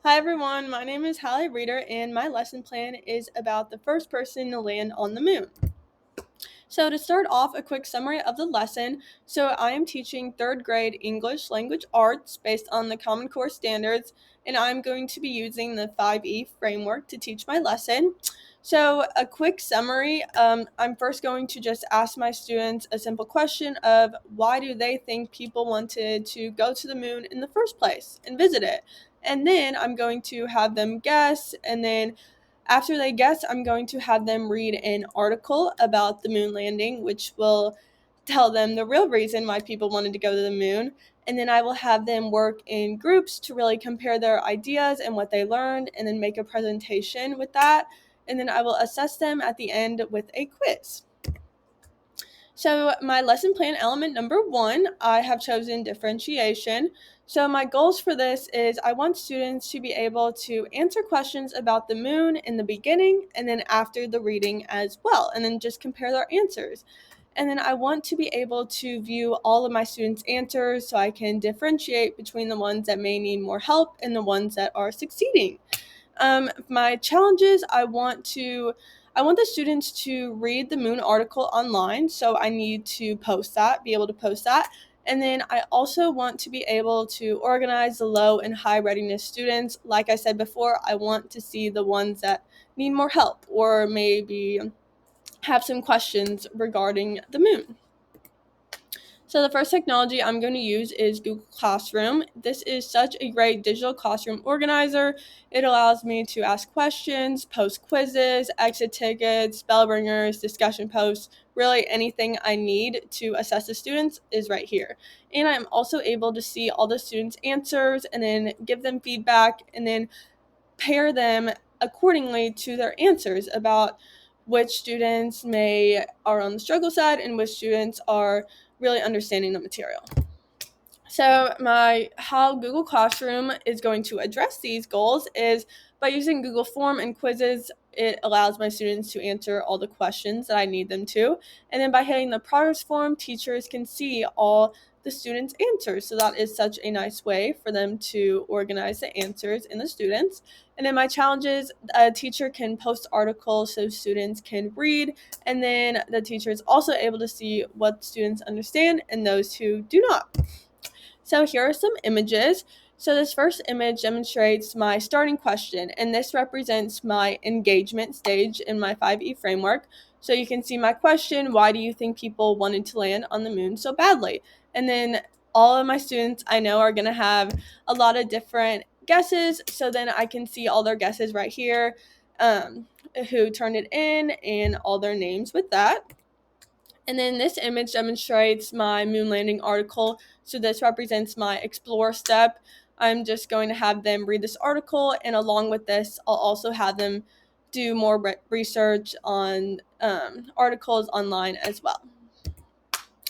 Hi everyone, my name is Hallie Reeder and my lesson plan is about the first person to land on the moon. So to start off, a quick summary of the lesson. So I am teaching third grade English language arts based on the Common Core standards, and I'm going to be using the 5E framework to teach my lesson. So a quick summary, I'm first going to just ask my students a simple question of why do they think people wanted to go to the moon in the first place and visit it? And then I'm going to have them guess, and then after they guess, I'm going to have them read an article about the moon landing, which will tell them the real reason why people wanted to go to the moon. And then I will have them work in groups to really compare their ideas and what they learned, and then make a presentation with that. And then I will assess them at the end with a quiz. So my lesson plan element number 1, I have chosen differentiation. So my goals for this is I want students to be able to answer questions about the moon in the beginning and then after the reading as well, and then just compare their answers. And then I want to be able to view all of my students' answers so I can differentiate between the ones that may need more help and the ones that are succeeding. My challenges, I want the students to read the moon article online, so I need to be able to post that. And then I also want to be able to organize the low and high readiness students. Like I said before, I want to see the ones that need more help or maybe have some questions regarding the moon. So the first technology I'm going to use is Google Classroom. This is such a great digital classroom organizer. It allows me to ask questions, post quizzes, exit tickets, bell ringers, discussion posts, really anything I need to assess the students is right here. And I'm also able to see all the students' answers and then give them feedback and then pair them accordingly to their answers about which students are on the struggle side and which students are really understanding the material. So how Google Classroom is going to address these goals is by using Google Form and quizzes. It allows my students to answer all the questions that I need them to. And then by hitting the progress form, teachers can see all the students' answers. So that is such a nice way for them to organize the answers in the students. And then my challenges, a teacher can post articles so students can read. And then the teacher is also able to see what students understand and those who do not. So here are some images. So this first image demonstrates my starting question, and this represents my engagement stage in my 5E framework. So you can see my question, why do you think people wanted to land on the moon so badly? And then all of my students I know are going to have a lot of different guesses, so then I can see all their guesses right here, who turned it in, and all their names with that. And then this image demonstrates my moon landing article. So this represents my explore step. I'm just going to have them read this article, and along with this, I'll also have them do more research on articles online as well.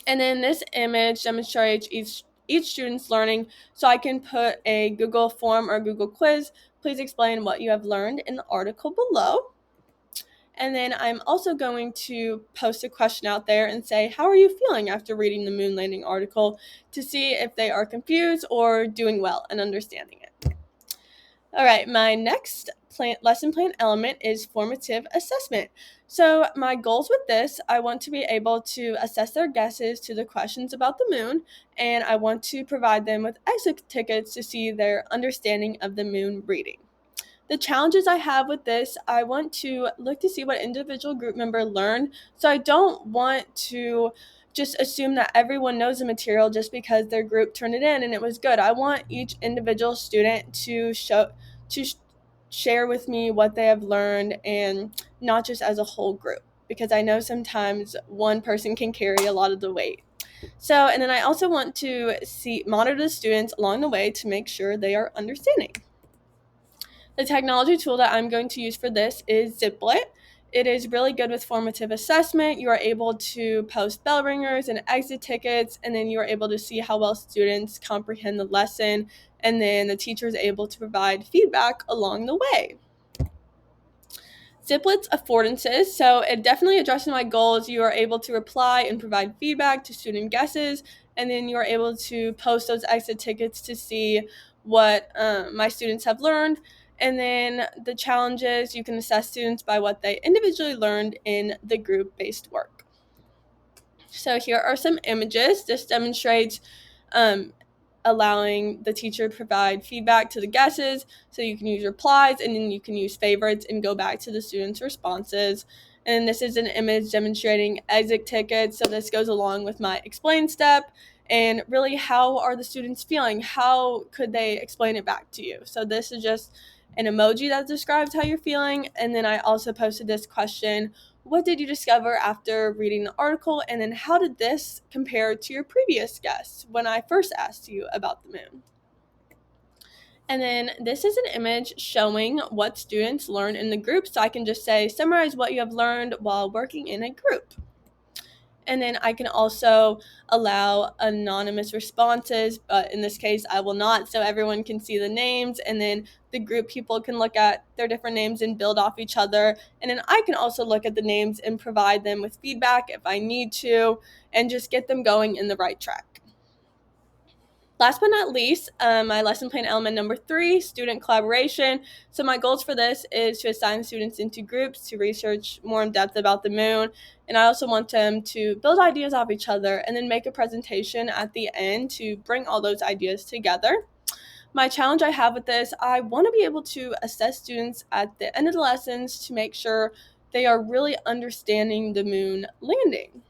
And then this image demonstrates each student's learning. So I can put a Google form or Google quiz. Please explain what you have learned in the article below. And then I'm also going to post a question out there and say, how are you feeling after reading the moon landing article, to see if they are confused or doing well and understanding it. All right, my next lesson plan element is formative assessment. So my goals with this, I want to be able to assess their guesses to the questions about the moon, and I want to provide them with exit tickets to see their understanding of the moon reading. The challenges I have with this, I want to look to see what individual group member learned. So I don't want to just assume that everyone knows the material just because their group turned it in and it was good. I want each individual student to share with me what they have learned, and not just as a whole group, because I know sometimes one person can carry a lot of the weight. So, and then I also want to monitor the students along the way to make sure they are understanding. The technology tool that I'm going to use for this is Ziplet. It is really good with formative assessment. You are able to post bell ringers and exit tickets, and then you are able to see how well students comprehend the lesson, and then the teacher is able to provide feedback along the way. Ziplet's affordances, so it definitely addresses my goals. You are able to reply and provide feedback to student guesses, and then you are able to post those exit tickets to see what my students have learned. And then the challenges, you can assess students by what they individually learned in the group-based work. So here are some images. This demonstrates um, allowing the teacher to provide feedback to the guesses. So you can use replies, and then you can use favorites and go back to the students' responses. And this is an image demonstrating exit tickets. So this goes along with my explain step. And really, how are the students feeling? How could they explain it back to you? So this is just an emoji that describes how you're feeling. And then I also posted this question: what did you discover after reading the article? And then how did this compare to your previous guess when I first asked you about the moon? And then this is an image showing what students learn in the group. So I can just say, summarize what you have learned while working in a group. And then I can also allow anonymous responses, but in this case, I will not, so everyone can see the names, and then the group people can look at their different names and build off each other. And then I can also look at the names and provide them with feedback if I need to, and just get them going in the right track. Last but not least, my lesson plan element number 3, student collaboration. So my goals for this is to assign students into groups to research more in depth about the moon. And I also want them to build ideas off each other and then make a presentation at the end to bring all those ideas together. My challenge I have with this, I want to be able to assess students at the end of the lessons to make sure they are really understanding the moon landing.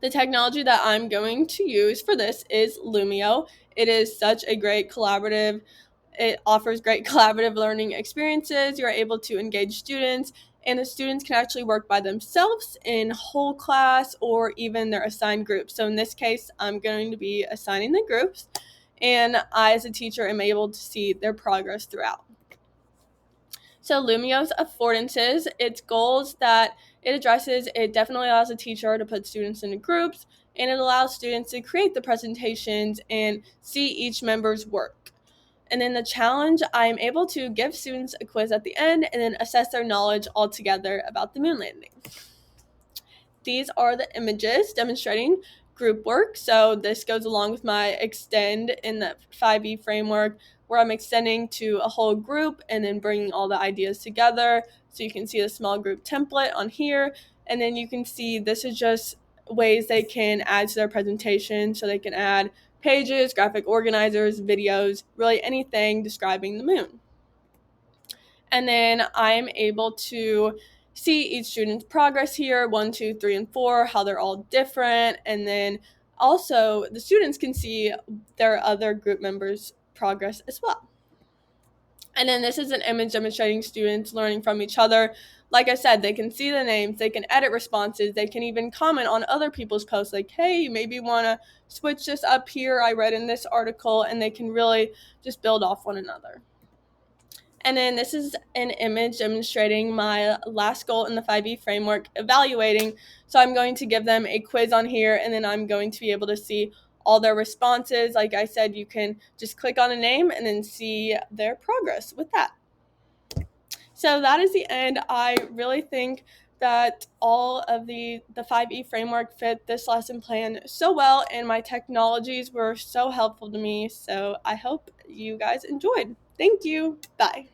The technology that I'm going to use for this is Lumio. It is such a great collaborative, it offers great collaborative learning experiences. You're able to engage students, and the students can actually work by themselves in whole class or even their assigned groups. So in this case, I'm going to be assigning the groups, and I, as a teacher, am able to see their progress throughout. So Lumio's affordances, its goals that it addresses, it definitely allows a teacher to put students into groups, and it allows students to create the presentations and see each member's work. And then the challenge, I'm able to give students a quiz at the end and then assess their knowledge all together about the moon landing. These are the images demonstrating group work. So this goes along with my extend in the 5E framework, where I'm extending to a whole group and then bringing all the ideas together. So you can see the small group template on here, and then you can see this is just ways they can add to their presentation. So they can add pages, graphic organizers, videos, really anything describing the moon. And then I'm able to see each student's progress here, 1, 2, 3, and 4, how they're all different. And then also the students can see their other group members' progress as well. And then this is an image demonstrating students learning from each other. Like I said, they can see the names, they can edit responses, they can even comment on other people's posts like, hey, you maybe want to switch this up here, I read in this article, and they can really just build off one another. And then this is an image demonstrating my last goal in the 5E framework, evaluating. So I'm going to give them a quiz on here, and then I'm going to be able to see all their responses. Like I said, you can just click on a name and then see their progress with that. So that is the end. I really think that all of the 5E framework fit this lesson plan so well, and my technologies were so helpful to me. So I hope you guys enjoyed. Thank you. Bye.